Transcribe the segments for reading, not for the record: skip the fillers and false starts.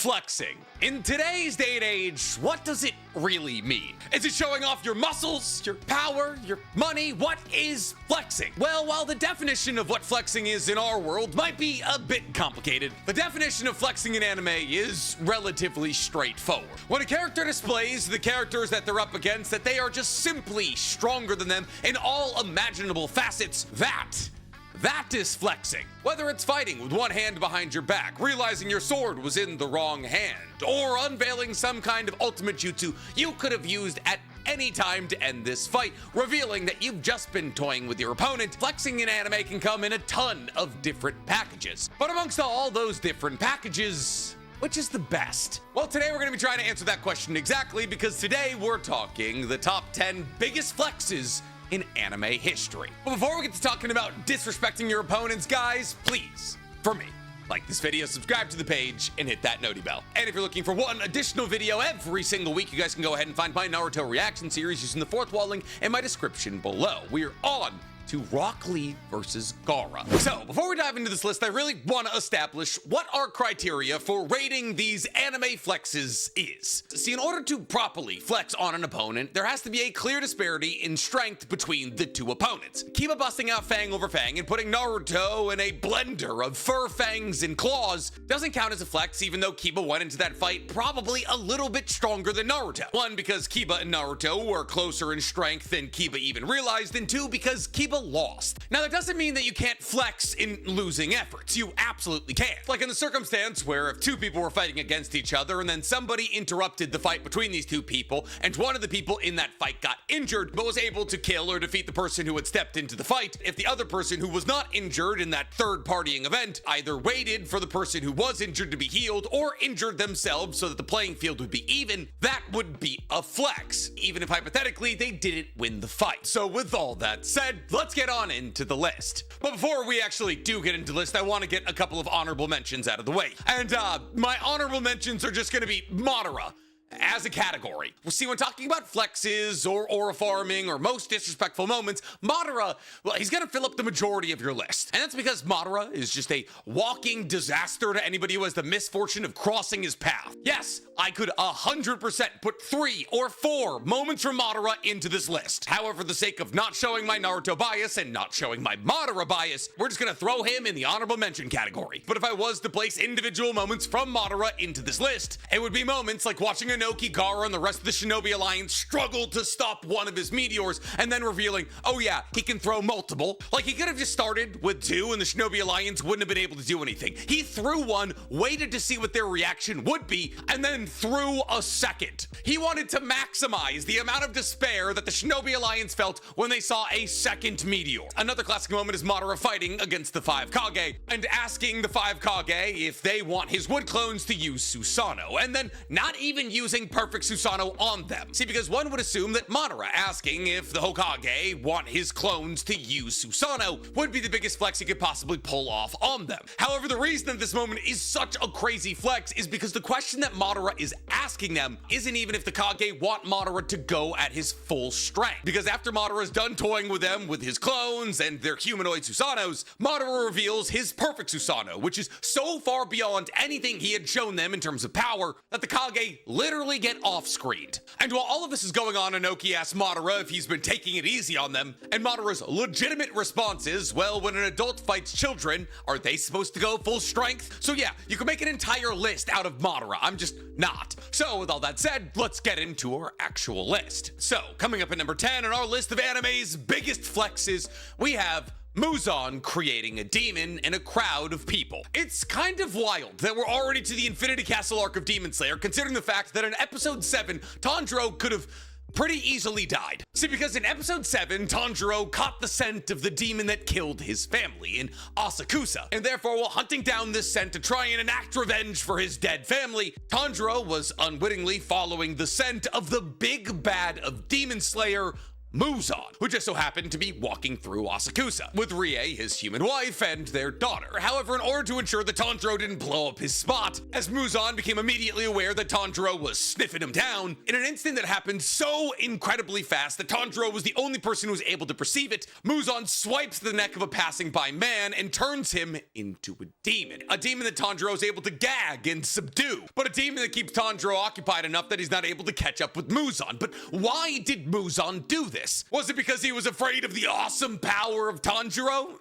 Flexing. In today's day and age, what does it really mean? Is it showing off your muscles, your power, your money? What is flexing? Well, while the definition of what flexing is in our world might be a bit complicated, the definition of flexing in anime is relatively straightforward. When a character displays to the characters that they're up against that they are just simply stronger than them in all imaginable facets, that is flexing. Whether it's fighting with one hand behind your back, realizing your sword was in the wrong hand, or unveiling some kind of ultimate jutsu you could have used at any time to end this fight, revealing that you've just been toying with your opponent, flexing in anime can come in a ton of different packages. But amongst all those different packages, which is the best? Well, today we're going to be trying to answer that question exactly, because today we're talking the top 10 biggest flexes in anime history. But before we get to talking about disrespecting your opponents, guys, please, for me, like this video, subscribe to the page, and hit that noti bell. And if you're looking for one additional video every single week, you guys can go ahead and find my Naruto reaction series using the fourth wall link in my description below. We're on to Rock Lee versus Gaara. So before we dive into this list, I really want to establish what our criteria for rating these anime flexes is. See, in order to properly flex on an opponent, there has to be a clear disparity in strength between the two opponents. Kiba busting out Fang over Fang and putting Naruto in a blender of fur, fangs, and claws doesn't count as a flex, even though Kiba went into that fight probably a little bit stronger than Naruto. One, because Kiba and Naruto were closer in strength than Kiba even realized, and two, because Kiba lost. Now, that doesn't mean that you can't flex in losing efforts. You absolutely can. Like in the circumstance where if two people were fighting against each other and then somebody interrupted the fight between these two people, and one of the people in that fight got injured but was able to kill or defeat the person who had stepped into the fight, if the other person who was not injured in that third partying event either waited for the person who was injured to be healed or injured themselves so that the playing field would be even, that would be a flex, even if hypothetically they didn't win the fight. So with all that said, let's get on into the list. But before we actually do get into the list, I want to get a couple of honorable mentions out of the way. And my honorable mentions are just going to be Madara as a category. Well, see, when talking about flexes or aura farming or most disrespectful moments, Madara, well, he's gonna fill up the majority of your list. And that's because Madara is just a walking disaster to anybody who has the misfortune of crossing his path. Yes, I could 100% put 3 or 4 moments from Madara into this list. However, for the sake of not showing my Naruto bias and not showing my Madara bias, we're just gonna throw him in the honorable mention category. But if I was to place individual moments from Madara into this list, it would be moments like watching Inoki, Gaara, and the rest of the Shinobi Alliance struggle to stop one of his meteors, and then revealing, oh yeah, he can throw multiple. Like, he could have just started with 2 and the Shinobi Alliance wouldn't have been able to do anything. He threw one, waited to see what their reaction would be, and then threw a second. He wanted to maximize the amount of despair that the Shinobi Alliance felt when they saw a second meteor. Another classic moment is Madara fighting against the 5 Kage and asking the 5 Kage if they want his wood clones to use Susanoo, and then not even using perfect Susanoo on them. See, because one would assume that Madara asking if the Hokage want his clones to use Susanoo would be the biggest flex he could possibly pull off on them. However, the reason that this moment is such a crazy flex is because the question that Madara is asking them isn't even if the Kage want Madara to go at his full strength. Because after Madara's done toying with them with his clones and their humanoid Susanoos, Madara reveals his perfect Susanoo, which is so far beyond anything he had shown them in terms of power that the Kage literally get off-screened. And while all of this is going on, Inoki asks Madara if he's been taking it easy on them, and Madara's legitimate response is, well, when an adult fights children, are they supposed to go full strength? So yeah, you can make an entire list out of Madara, I'm just not. So with all that said, let's get into our actual list. So, coming up at number 10 on our list of anime's biggest flexes, we have Muzan creating a demon in a crowd of people. It's kind of wild that we're already to the Infinity Castle arc of Demon Slayer, considering the fact that in episode 7, Tanjiro could have pretty easily died. See, because in episode 7, Tanjiro caught the scent of the demon that killed his family in Asakusa, and therefore while hunting down this scent to try and enact revenge for his dead family, Tanjiro was unwittingly following the scent of the big bad of Demon Slayer, Muzan, who just so happened to be walking through Asakusa with Rie, his human wife, and their daughter. However, in order to ensure that Tanjiro didn't blow up his spot, as Muzan became immediately aware that Tanjiro was sniffing him down, in an instant that happened so incredibly fast that Tanjiro was the only person who was able to perceive it, Muzan swipes the neck of a passing by man and turns him into a demon. A demon that Tanjiro is able to gag and subdue, but a demon that keeps Tanjiro occupied enough that he's not able to catch up with Muzan. But why did Muzan do this? Was it because he was afraid of the awesome power of Tanjiro?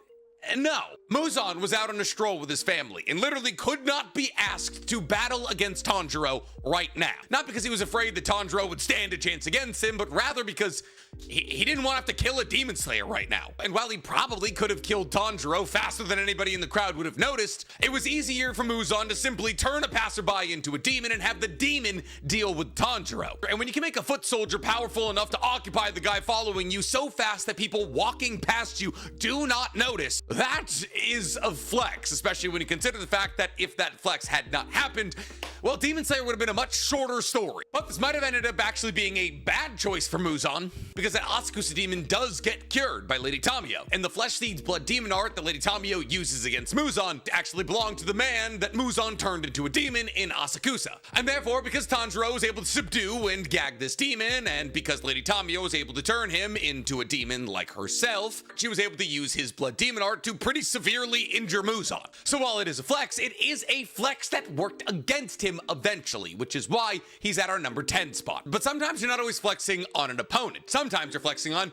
No. Muzan was out on a stroll with his family and literally could not be asked to battle against Tanjiro right now. Not because he was afraid that Tanjiro would stand a chance against him, but rather because he didn't want to have to kill a demon slayer right now. And while he probably could have killed Tanjiro faster than anybody in the crowd would have noticed, it was easier for Muzan to simply turn a passerby into a demon and have the demon deal with Tanjiro. And when you can make a foot soldier powerful enough to occupy the guy following you so fast that people walking past you do not notice, that is a flex, especially when you consider the fact that if that flex had not happened, well, Demon Slayer would have been a much shorter story. But this might have ended up actually being a bad choice for Muzan, because that Asakusa demon does get cured by Lady Tamiyo, and the Flesh Seeds Blood Demon art that Lady Tamiyo uses against Muzan actually belonged to the man that Muzan turned into a demon in Asakusa. And therefore, because Tanjiro was able to subdue and gag this demon, and because Lady Tamiyo was able to turn him into a demon like herself, she was able to use his Blood Demon art to pretty severely injure Muzan. So while it is a flex, it is a flex that worked against him eventually, which is why he's at our number 10 spot. But sometimes you're not always flexing on an opponent. Sometimes you're flexing on,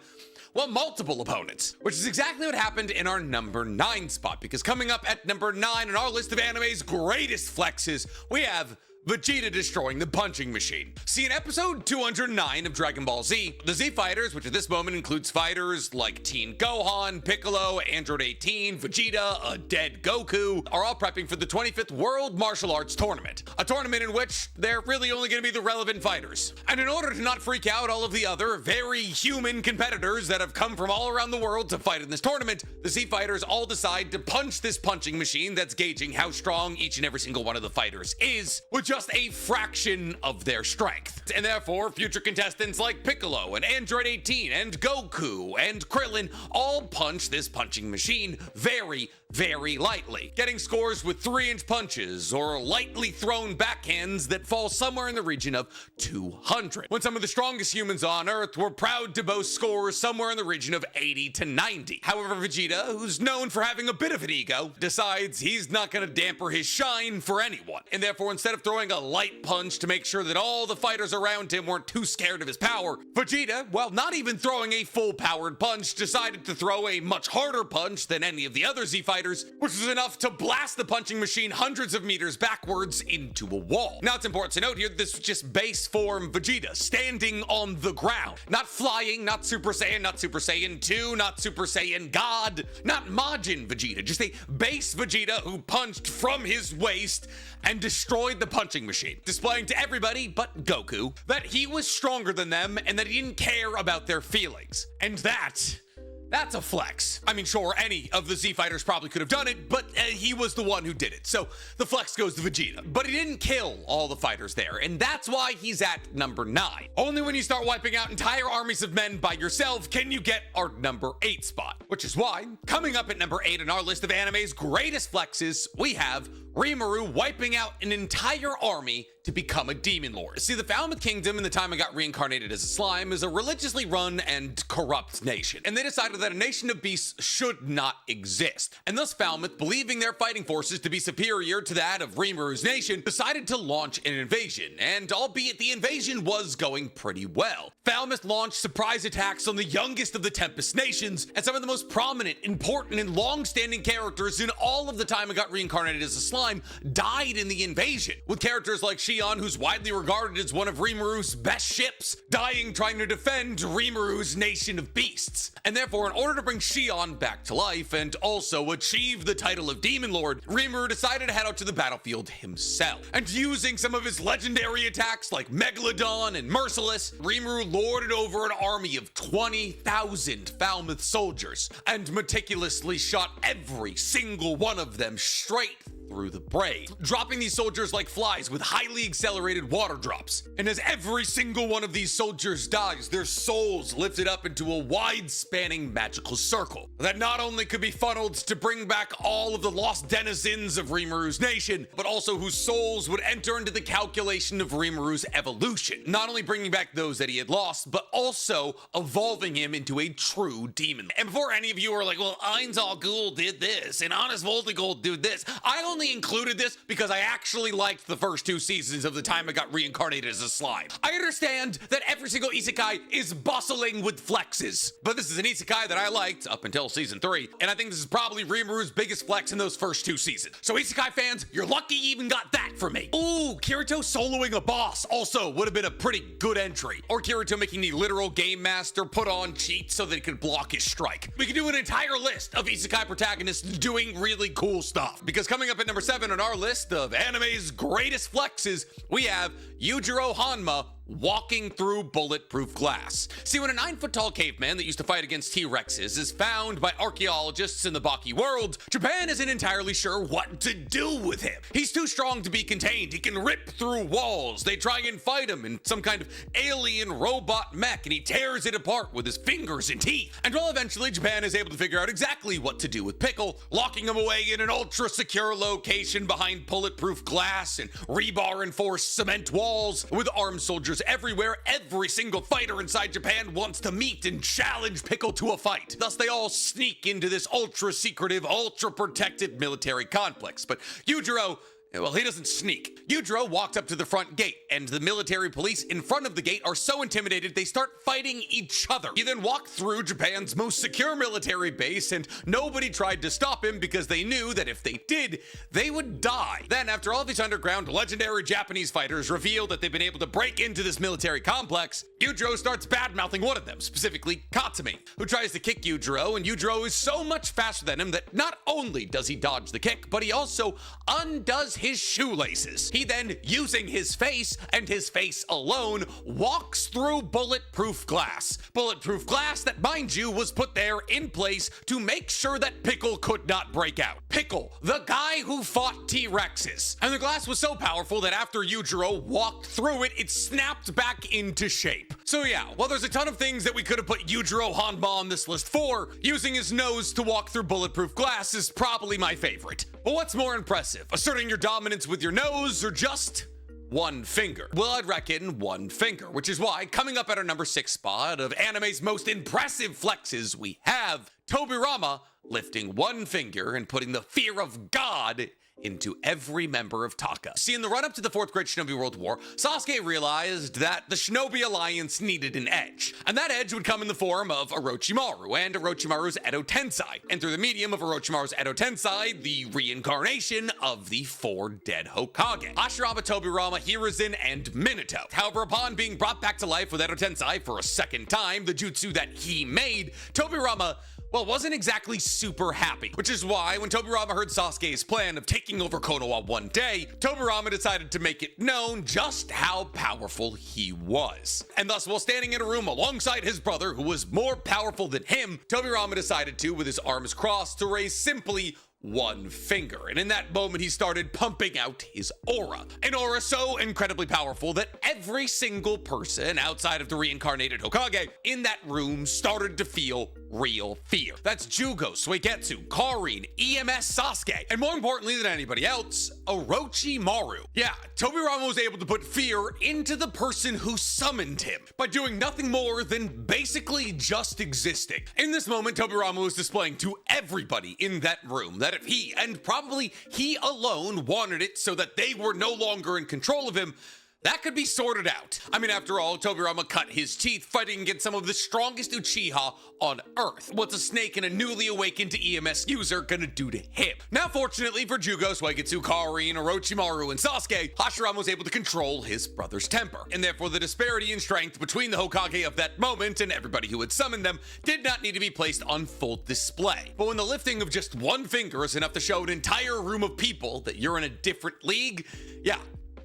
well, multiple opponents, which is exactly what happened in our number 9 spot, because coming up at number 9 on our list of anime's greatest flexes, we have Vegeta destroying the punching machine. See, in episode 209 of Dragon Ball Z, the Z Fighters, which at this moment includes fighters like Teen Gohan, Piccolo, Android 18, Vegeta, a dead Goku, are all prepping for the 25th World Martial Arts Tournament, a tournament in which they're really only going to be the relevant fighters. And in order to not freak out all of the other very human competitors that have come from all around the world to fight in this tournament, the Z Fighters all decide to punch this punching machine that's gauging how strong each and every single one of the fighters is, with just a fraction of their strength. And therefore, future contestants like Piccolo and Android 18 and Goku and Krillin all punch this punching machine very, very lightly, getting scores with 3-inch punches or lightly thrown backhands that fall somewhere in the region of 200. When some of the strongest humans on Earth were proud to boast scores somewhere in the region of 80 to 90. However, Vegeta, who's known for having a bit of an ego, decides he's not going to damper his shine for anyone. And therefore, instead of throwing a light punch to make sure that all the fighters around him weren't too scared of his power, Vegeta, while not even throwing a full-powered punch, decided to throw a much harder punch than any of the other Z Fighters, which was enough to blast the punching machine hundreds of meters backwards into a wall. Now, it's important to note here that this was just base form Vegeta, standing on the ground. Not flying, not Super Saiyan, not Super Saiyan 2, not Super Saiyan God, not Majin Vegeta, just a base Vegeta who punched from his waist and destroyed the punching machine, displaying to everybody but Goku that he was stronger than them and that he didn't care about their feelings. And that's a flex. I mean, sure, any of the Z Fighters probably could have done it, but he was the one who did it. So the flex goes to Vegeta. But he didn't kill all the fighters there, and that's why he's at number 9. Only when you start wiping out entire armies of men by yourself can you get our number 8 spot. Which is why, coming up at number 8 on our list of anime's greatest flexes, we have Rimuru wiping out an entire army to become a demon lord. See, the Falmouth Kingdom in the time I got reincarnated as a slime is a religiously run and corrupt nation, and they decided that a nation of beasts should not exist. And thus Falmouth, believing their fighting forces to be superior to that of Rimuru's nation, decided to launch an invasion, and albeit the invasion was going pretty well, Falmouth launched surprise attacks on the youngest of the Tempest nations, and some of the most prominent, important, and long-standing characters in all of the time I got reincarnated as a slime died in the invasion, with characters like Shion, who's widely regarded as one of Rimuru's best ships, dying trying to defend Rimuru's nation of beasts. And therefore, in order to bring Shion back to life and also achieve the title of Demon Lord, Rimuru decided to head out to the battlefield himself. And using some of his legendary attacks like Megalodon and Merciless, Rimuru lorded over an army of 20,000 Falmouth soldiers and meticulously shot every single one of them straight through the brain, dropping these soldiers like flies with highly accelerated water drops. And as every single one of these soldiers dies, their souls lifted up into a wide-spanning magical circle that not only could be funneled to bring back all of the lost denizens of Rimuru's nation, but also whose souls would enter into the calculation of Rimuru's evolution, not only bringing back those that he had lost, but also evolving him into a true demon. And before any of you are like, well, Ainz al Ghul did this, and Honest Voltigol did this, I only included this because I actually liked the first 2 seasons of the time I got reincarnated as a slime. I understand that every single isekai is bustling with flexes, but this is an isekai that I liked up until season 3, and I think this is probably Rimuru's biggest flex in those first 2 seasons. So isekai fans, you're lucky you even got that from me. Ooh, Kirito soloing a boss also would have been a pretty good entry. Or Kirito making the literal game master put on cheats so that he could block his strike. We could do an entire list of isekai protagonists doing really cool stuff, because coming up at number 7 on our list of anime's greatest flexes, we have Yujiro Hanma walking through bulletproof glass. See, when a 9-foot-tall caveman that used to fight against T-Rexes is found by archaeologists in the Baki world, Japan isn't entirely sure what to do with him. He's too strong to be contained. He can rip through walls. They try and fight him in some kind of alien robot mech, and he tears it apart with his fingers and teeth. And well, eventually Japan is able to figure out exactly what to do with Pickle, locking him away in an ultra-secure location behind bulletproof glass and rebar-enforced cement walls with armed soldiers everywhere. Every single fighter inside Japan wants to meet and challenge Pickle to a fight. Thus, they all sneak into this ultra-secretive, ultra-protected military complex. But Yujiro, well, he doesn't sneak. Yujiro walked up to the front gate, and the military police in front of the gate are so intimidated they start fighting each other. He then walked through Japan's most secure military base, and nobody tried to stop him because they knew that if they did, they would die. Then, after all these underground legendary Japanese fighters reveal that they've been able to break into this military complex, Yujiro starts bad-mouthing one of them, specifically Katsumi, who tries to kick Yujiro, and Yujiro is so much faster than him that not only does he dodge the kick, but he also undoes his shoelaces. He then, using his face and his face alone, walks through bulletproof glass. Bulletproof glass that, mind you, was put there in place to make sure that Pickle could not break out. Pickle, the guy who fought T-Rexes. And the glass was so powerful that after Yujiro walked through it, it snapped back into shape. So yeah, while there's a ton of things that we could have put Yujiro Hanma on this list for, using his nose to walk through bulletproof glass is probably my favorite. But what's more impressive, asserting your dominance with your nose or just one finger? Well, I'd reckon one finger, which is why coming up at our number 6 spot of anime's most impressive flexes, we have Tobirama lifting one finger and putting the fear of God into every member of Taka. See, in the run-up to the 4th Great Shinobi World War, Sasuke realized that the Shinobi Alliance needed an edge, and that edge would come in the form of Orochimaru and Orochimaru's Edo Tensei, and through the medium of Orochimaru's Edo Tensei, the reincarnation of the 4 dead Hokage, Hashirama, Tobirama, Hiruzen, and Minato. However, upon being brought back to life with Edo Tensei for a second time, the jutsu that he made, Tobirama, well, wasn't exactly super happy, which is why when Tobirama heard Sasuke's plan of taking over Konoha one day, Tobirama decided to make it known just how powerful he was. And thus, while standing in a room alongside his brother, who was more powerful than him, Tobirama decided to, with his arms crossed, to raise simply one finger. And in that moment, he started pumping out his aura. An aura so incredibly powerful that every single person outside of the reincarnated Hokage in that room started to feel real fear. That's Jugo, Suigetsu, Karin, EMS Sasuke, and more importantly than anybody else, Orochimaru. Yeah, Tobirama was able to put fear into the person who summoned him by doing nothing more than basically just existing. In this moment, Tobirama was displaying to everybody in that room that if he, and probably he alone, wanted it so that they were no longer in control of him, that could be sorted out. I mean, after all, Tobirama cut his teeth fighting against some of the strongest Uchiha on Earth. What's a snake and a newly awakened EMS user gonna do to him? Now, fortunately for Jugo, Suigetsu, Karin, Orochimaru, and Sasuke, Hashirama was able to control his brother's temper. And therefore, the disparity in strength between the Hokage of that moment and everybody who had summoned them did not need to be placed on full display. But when the lifting of just one finger is enough to show an entire room of people that you're in a different league, yeah,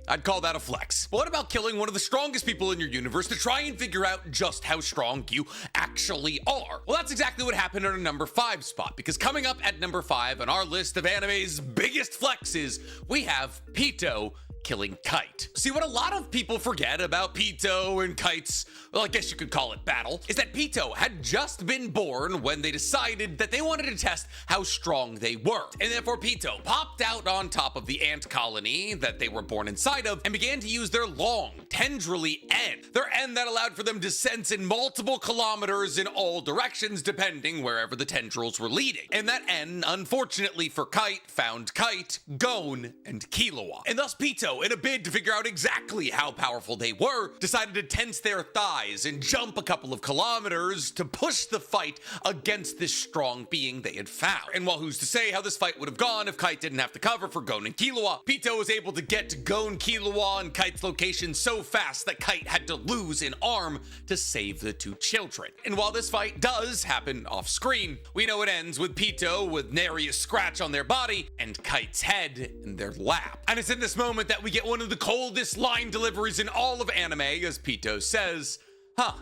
I'd call that a flex. But what about killing one of the strongest people in your universe to try and figure out just how strong you actually are? Well, that's exactly what happened at our number 5 spot, because coming up at number 5 on our list of anime's biggest flexes, we have Pitou killing Kite. See, what a lot of people forget about Pitou and Kite's, well, I guess you could call it battle, is that Pitou had just been born when they decided that they wanted to test how strong they were. And therefore Pitou popped out on top of the ant colony that they were born inside of and began to use their long, tendrily end. Their end that allowed for them to sense in multiple kilometers in all directions depending wherever the tendrils were leading. And that end, unfortunately for Kite, found Kite, Gon, and Killua. And thus Pitou, in a bid to figure out exactly how powerful they were, decided to tense their thighs and jump a couple of kilometers to push the fight against this strong being they had found. And while who's to say how this fight would have gone if Kite didn't have to cover for Gon and Killua, Pitou was able to get to Gon, Killua, and Kite's location so fast that Kite had to lose an arm to save the two children. And while this fight does happen off screen, we know it ends with Pitou with nary a scratch on their body and Kite's head in their lap. And it's in this moment that we get one of the coldest line deliveries in all of anime as Pitou says, "Huh,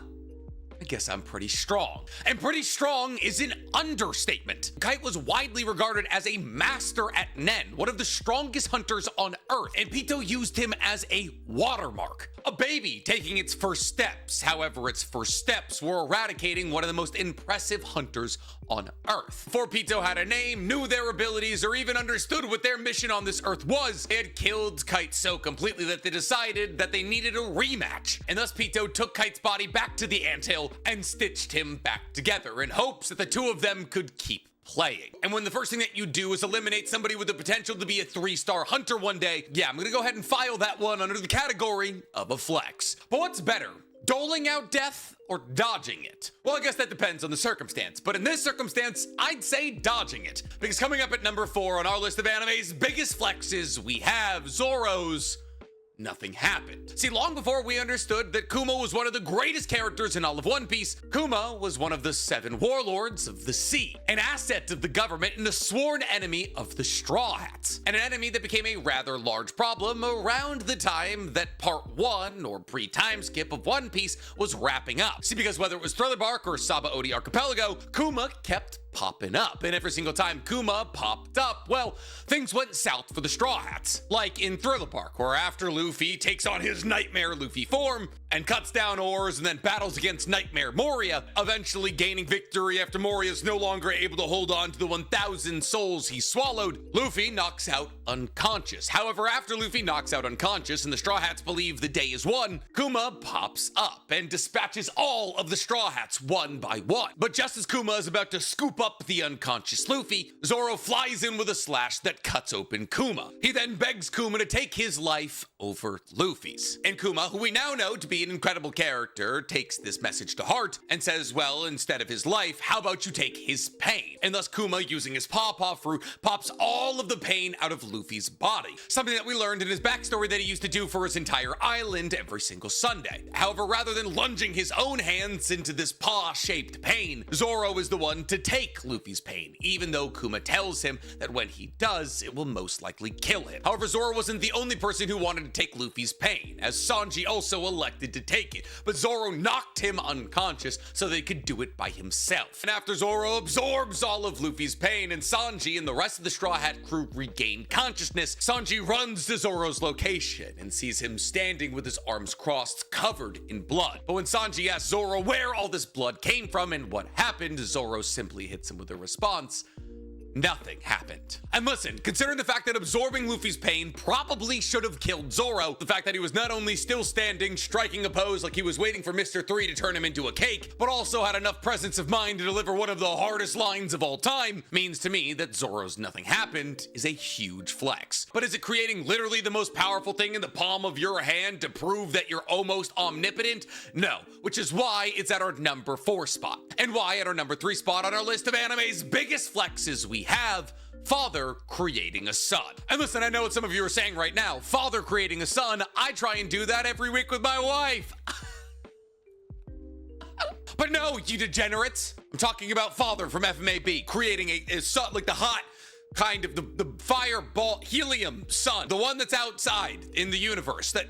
I guess I'm pretty strong." And pretty strong is an understatement. Kite was widely regarded as a master at Nen, one of the strongest hunters on Earth, and Pitou used him as a watermark. A baby taking its first steps. However, its first steps were eradicating one of the most impressive hunters on Earth. Before Pitou had a name, knew their abilities, or even understood what their mission on this Earth was, they had killed Kite so completely that they decided that they needed a rematch. And thus Pitou took Kite's body back to the anthill and stitched him back together in hopes that the two of them could keep playing. And when the first thing that you do is eliminate somebody with the potential to be a 3-star hunter one day, yeah, I'm gonna go ahead and file that one under the category of a flex. But what's better, doling out death or dodging it? Well, I guess that depends on the circumstance, but in this circumstance, I'd say dodging it. Because coming up at number 4 on our list of anime's biggest flexes, we have Zoro's nothing happened. See, long before we understood that Kuma was one of the greatest characters in all of One Piece, Kuma was one of the 7 warlords of the sea, an asset of the government and a sworn enemy of the Straw Hats, and an enemy that became a rather large problem around the time that part 1, or pre-time skip, of One Piece was wrapping up. See, because whether it was Thriller Bark or Sabaody Archipelago, Kuma kept popping up, and every single time Kuma popped up, well, things went south for the Straw Hats. Like in Thriller Bark, where after Luffy takes on his Nightmare Luffy form and cuts down oars and then battles against Nightmare Moria, eventually gaining victory after Moria's no longer able to hold on to the 1,000 souls he swallowed, Luffy knocks out unconscious. However, after Luffy knocks out unconscious and the Straw Hats believe the day is won, Kuma pops up and dispatches all of the Straw Hats one by one. But just as Kuma is about to scoop up the unconscious Luffy, Zoro flies in with a slash that cuts open Kuma. He then begs Kuma to take his life over Luffy's. And Kuma, who we now know to be an incredible character, takes this message to heart and says, well, instead of his life, how about you take his pain? And thus Kuma, using his Paw fruit, pops all of the pain out of Luffy's body. Something that we learned in his backstory that he used to do for his entire island every single Sunday. However, rather than lunging his own hands into this paw-shaped pain, Zoro is the one to take Luffy's pain, even though Kuma tells him that when he does, it will most likely kill him. However, Zoro wasn't the only person who wanted to take Luffy's pain, as Sanji also elected to take it, but Zoro knocked him unconscious so they could do it by himself. And after Zoro absorbs all of Luffy's pain and Sanji and the rest of the Straw Hat crew regain consciousness, Sanji runs to Zoro's location and sees him standing with his arms crossed, covered in blood. But when Sanji asks Zoro where all this blood came from and what happened, Zoro simply hits him with a response: nothing happened. And listen, considering the fact that absorbing Luffy's pain probably should have killed Zoro, the fact that he was not only still standing, striking a pose like he was waiting for Mr. 3 to turn him into a cake, but also had enough presence of mind to deliver one of the hardest lines of all time, means to me that Zoro's nothing happened is a huge flex. But is it creating literally the most powerful thing in the palm of your hand to prove that you're almost omnipotent? No, which is why it's at our number 4 spot. And why at our number 3 spot on our list of anime's biggest flexes we have father creating a son. And listen, I know what some of you are saying right now, father creating a son, I try and do that every week with my wife. But no, you degenerates. I'm talking about father from FMAB creating a son, like the hot kind of the fireball helium sun, the one that's outside in the universe that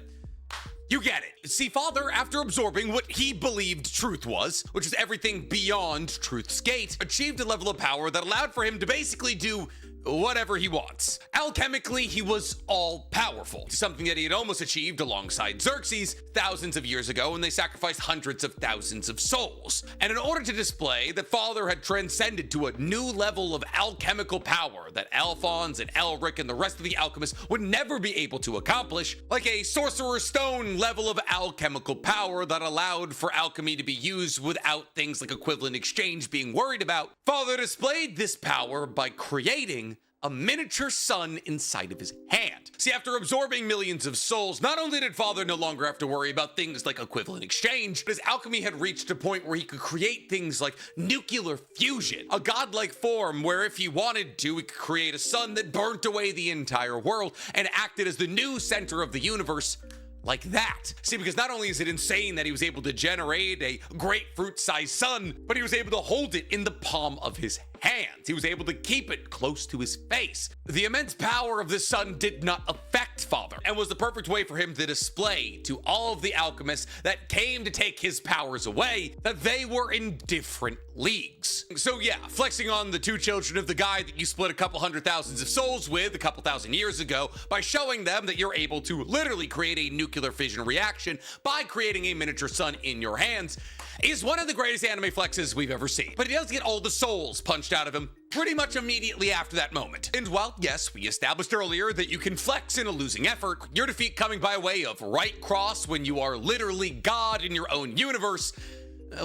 you get it. See, Father, after absorbing what he believed truth was, which is everything beyond truth's gate, achieved a level of power that allowed for him to basically do whatever he wants. Alchemically, he was all-powerful, something that he had almost achieved alongside Xerxes thousands of years ago when they sacrificed hundreds of thousands of souls. And in order to display that Father had transcended to a new level of alchemical power that Alphonse and Elric and the rest of the alchemists would never be able to accomplish, like a Sorcerer's Stone level of alchemical power that allowed for alchemy to be used without things like equivalent exchange being worried about, Father displayed this power by creating a miniature sun inside of his hand. See, after absorbing millions of souls, not only did Father no longer have to worry about things like equivalent exchange, but his alchemy had reached a point where he could create things like nuclear fusion, a godlike form where if he wanted to, he could create a sun that burnt away the entire world and acted as the new center of the universe like that. See, because not only is it insane that he was able to generate a grapefruit-sized sun, but he was able to hold it in the palm of his hands. He was able to keep it close to his face. The immense power of the sun did not affect Father, and was the perfect way for him to display to all of the alchemists that came to take his powers away that they were in different leagues. So yeah, flexing on the two children of the guy that you split a couple hundred thousands of souls with a couple thousand years ago by showing them that you're able to literally create a nuclear fission reaction by creating a miniature sun in your hands is one of the greatest anime flexes we've ever seen. But he does get all the souls punched out of him pretty much immediately after that moment. And while, yes, we established earlier that you can flex in a losing effort, your defeat coming by way of right cross when you are literally God in your own universe,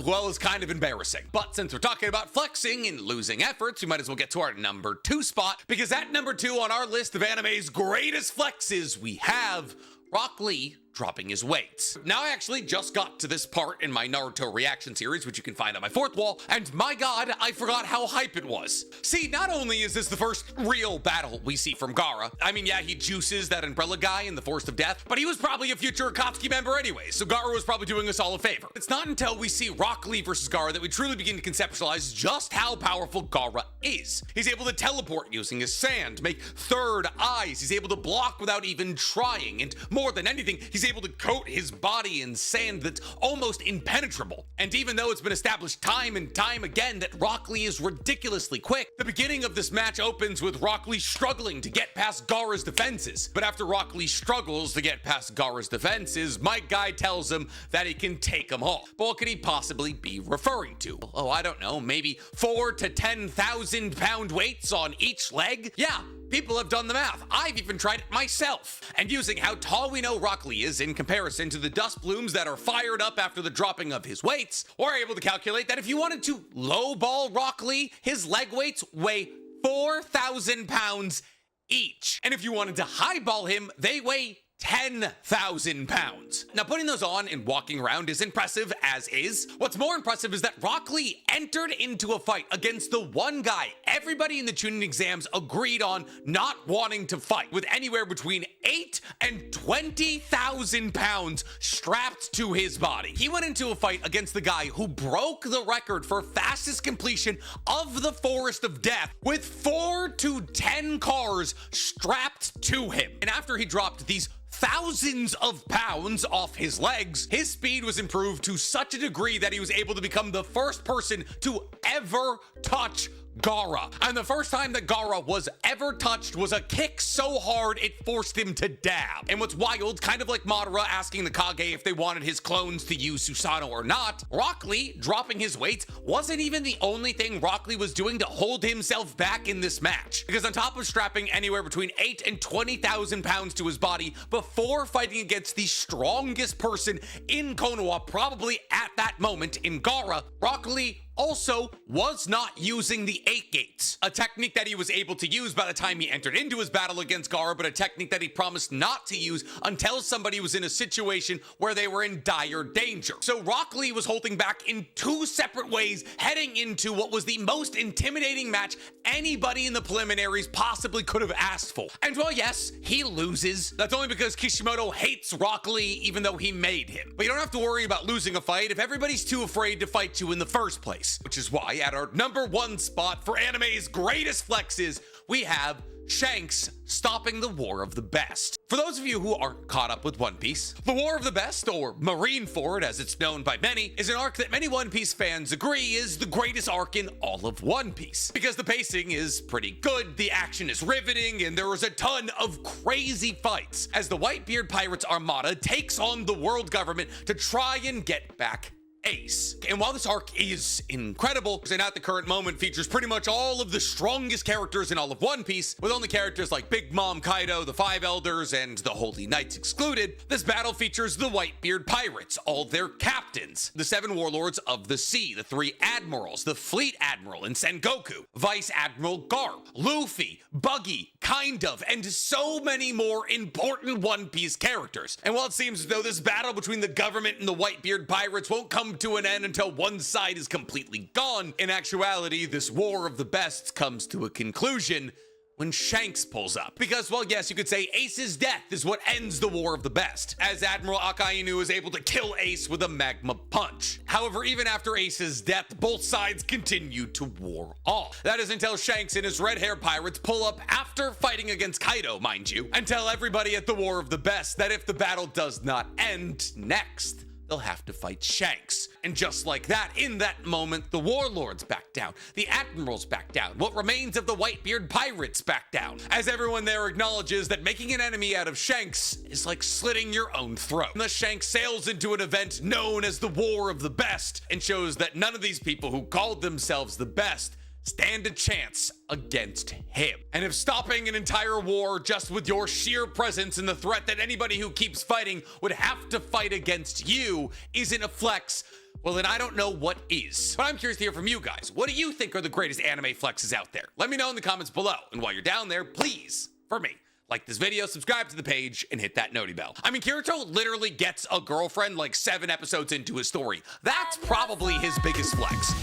well, is kind of embarrassing. But since we're talking about flexing and losing efforts, we might as well get to our number 2 spot, because at number 2 on our list of anime's greatest flexes, we have Rock Lee dropping his weights. Now, I actually just got to this part in my Naruto reaction series, which you can find on my 4th wall, and my god, I forgot how hype it was. See, not only is this the first real battle we see from Gaara, I mean, yeah, he juices that umbrella guy in the Forest of Death, but he was probably a future Akatsuki member anyway, so Gaara was probably doing us all a favor. It's not until we see Rock Lee versus Gaara that we truly begin to conceptualize just how powerful Gaara is. He's able to teleport using his sand, make third eyes, he's able to block without even trying, and more than anything, he's able to coat his body in sand that's almost impenetrable. And even though it's been established time and time again that Rock Lee is ridiculously quick, the beginning of this match opens with Rock Lee struggling to get past Gaara's defenses. But after Rock Lee struggles to get past Gaara's defenses, my guy tells him that he can take them all. But what could he possibly be referring to? Oh, I don't know, maybe 4 to 10,000 pound weights on each leg? Yeah, people have done the math. I've even tried it myself. And using how tall we know Rock Lee is in comparison to the dust plumes that are fired up after the dropping of his weights, we're able to calculate that if you wanted to lowball Rock Lee, his leg weights weigh 4,000 pounds each. And if you wanted to highball him, they weigh 10,000 pounds. Now, putting those on and walking around is impressive as is. What's more impressive is that Rock Lee entered into a fight against the one guy everybody in the Chunin exams agreed on not wanting to fight, with anywhere between 8 and 20,000 pounds strapped to his body. He went into a fight against the guy who broke the record for fastest completion of the Forest of Death with 4 to 10 cars strapped to him. And after he dropped these thousands of pounds off his legs, his speed was improved to such a degree that he was able to become the first person to ever touch Gaara. And the first time that Gaara was ever touched was a kick so hard it forced him to dab. And what's wild, kind of like Madara asking the Kage if they wanted his clones to use Susanoo or not, Rock Lee dropping his weights wasn't even the only thing Rock Lee was doing to hold himself back in this match. Because on top of strapping anywhere between 8 and 20,000 pounds to his body before fighting against the strongest person in Konoha, probably at that moment in Gaara, Rock Lee also was not using the 8 gates, a technique that he was able to use by the time he entered into his battle against Gaara, but a technique that he promised not to use until somebody was in a situation where they were in dire danger. So Rock Lee was holding back in 2 separate ways, heading into what was the most intimidating match anybody in the preliminaries possibly could have asked for. And while yes, he loses, that's only because Kishimoto hates Rock Lee even though he made him. But you don't have to worry about losing a fight if everybody's too afraid to fight you in the first place. flex, which is why at our #1 spot for anime's greatest flexes, we have Shanks stopping the War of the Best. For those of you who aren't caught up with One Piece, the War of the Best, or Marineford as it's known by many, is an arc that many One Piece fans agree is the greatest arc in all of One Piece. Because the pacing is pretty good, the action is riveting, and there is a ton of crazy fights as the Whitebeard Pirates Armada takes on the world government to try and get back Ace. And while this arc is incredible, and at the current moment features pretty much all of the strongest characters in all of One Piece, with only characters like Big Mom Kaido, the Five Elders, and the Holy Knights excluded, this battle features the Whitebeard Pirates, all their captains, the 7 warlords of the sea, the 3 admirals, the Fleet Admiral and Sengoku, Vice Admiral Garp, Luffy, Buggy, Kind of, and so many more important One Piece characters. And while it seems as though this battle between the government and the Whitebeard Pirates won't come to an end until one side is completely gone, in actuality, this War of the Best comes to a conclusion when Shanks pulls up. Because, well, yes, you could say Ace's death is what ends the War of the Best, as Admiral Akainu is able to kill Ace with a magma punch. However, even after Ace's death, both sides continue to war on. That is until Shanks and his red hair pirates pull up after fighting against Kaido, mind you, and tell everybody at the War of the Best that if the battle does not end next, they'll have to fight Shanks. And just like that, in that moment, the warlords back down, the admirals back down, what remains of the Whitebeard Pirates back down, as everyone there acknowledges that making an enemy out of Shanks is like slitting your own throat. And the Shanks sails into an event known as the War of the Best and shows that none of these people who called themselves the best stand a chance against him. And if stopping an entire war just with your sheer presence and the threat that anybody who keeps fighting would have to fight against you isn't a flex, well then I don't know what is. But I'm curious to hear from you guys. What do you think are the greatest anime flexes out there? Let me know in the comments below. And while you're down there, please, for me, like this video, subscribe to the page, and hit that noti bell. I mean, Kirito literally gets a girlfriend like 7 episodes into his story. That's probably his biggest flex.